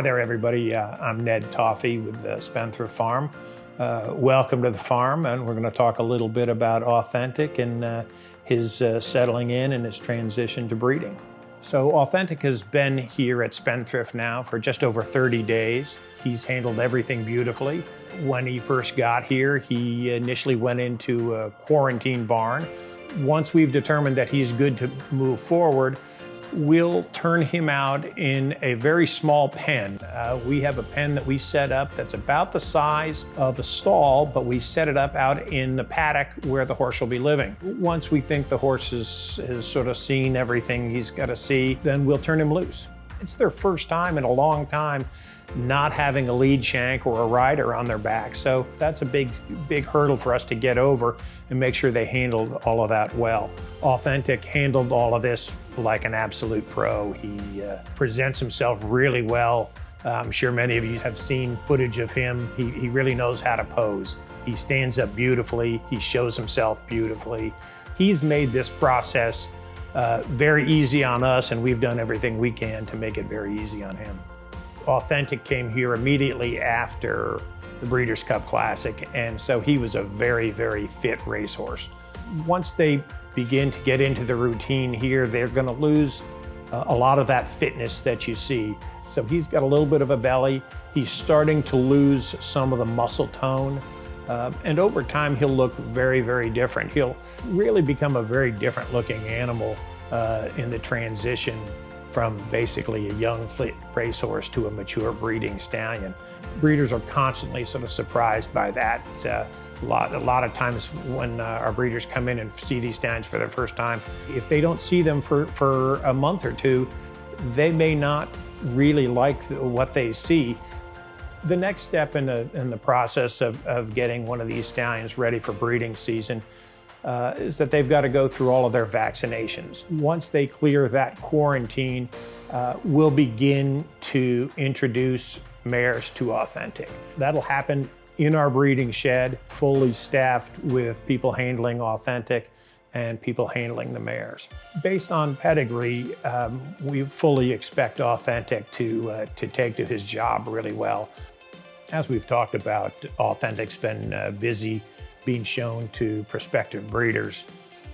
Hi there, everybody. I'm Ned Toffey with Spendthrift Farm. Welcome to the farm, and we're going to talk a little bit about Authentic and his settling in and his transition to breeding. So Authentic has been here at Spendthrift now for just over 30 days. He's handled everything beautifully. When he first got here, he initially went into a quarantine barn. Once we've determined that he's good to move forward, we'll turn him out in a very small pen. We have a pen that we set up that's about the size of a stall, but we set it up out in the paddock where the horse will be living. Once we think the horse has sort of seen everything he's got to see, then we'll turn him loose. It's their first time in a long time not having a lead shank or a rider on their back. So that's a big hurdle for us to get over and make sure they handled all of that well. Authentic handled all of this like an absolute pro. He presents himself really well. I'm sure many of you have seen footage of him. He really knows how to pose. He stands up beautifully. He shows himself beautifully. He's made this process very easy on us, and we've done everything we can to make it very easy on him. Authentic came here immediately after the Breeders' Cup Classic, and so he was a very, very fit racehorse. Once they begin to get into the routine here, they're going to lose a lot of that fitness that you see. So he's got a little bit of a belly. He's starting to lose some of the muscle tone, and over time he'll look very, very different. He'll really become a very different looking animal in the transition from basically a young fit racehorse to a mature breeding stallion. Breeders are constantly sort of surprised by that. A lot of times when our breeders come in and see these stallions for the first time, if they don't see them for a month or two, they may not really like what they see. The next step in the process of getting one of these stallions ready for breeding season is that they've got to go through all of their vaccinations. Once they clear that quarantine, we'll begin to introduce mares to Authentic. That'll happen in our breeding shed, fully staffed with people handling Authentic and people handling the mares. Based on pedigree, we fully expect Authentic to take to his job really well. As we've talked about, Authentic's been busy being shown to prospective breeders.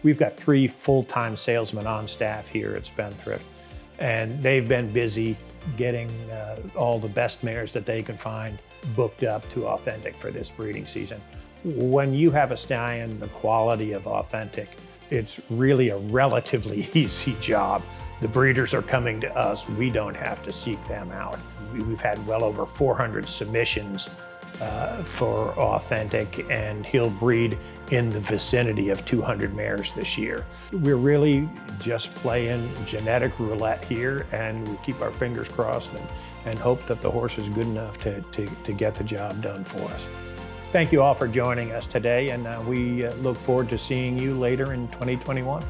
We've got 3 full-time salesmen on staff here at Spendthrift, and they've been busy getting all the best mares that they can find booked up to Authentic for this breeding season. When you have a stallion the quality of Authentic, it's really a relatively easy job. The breeders are coming to us. We don't have to seek them out. We've had well over 400 submissions for Authentic, and he'll breed in the vicinity of 200 mares this year. We're really just playing genetic roulette here, and we keep our fingers crossed and hope that the horse is good enough to get the job done for us. Thank you all for joining us today, and we look forward to seeing you later in 2021.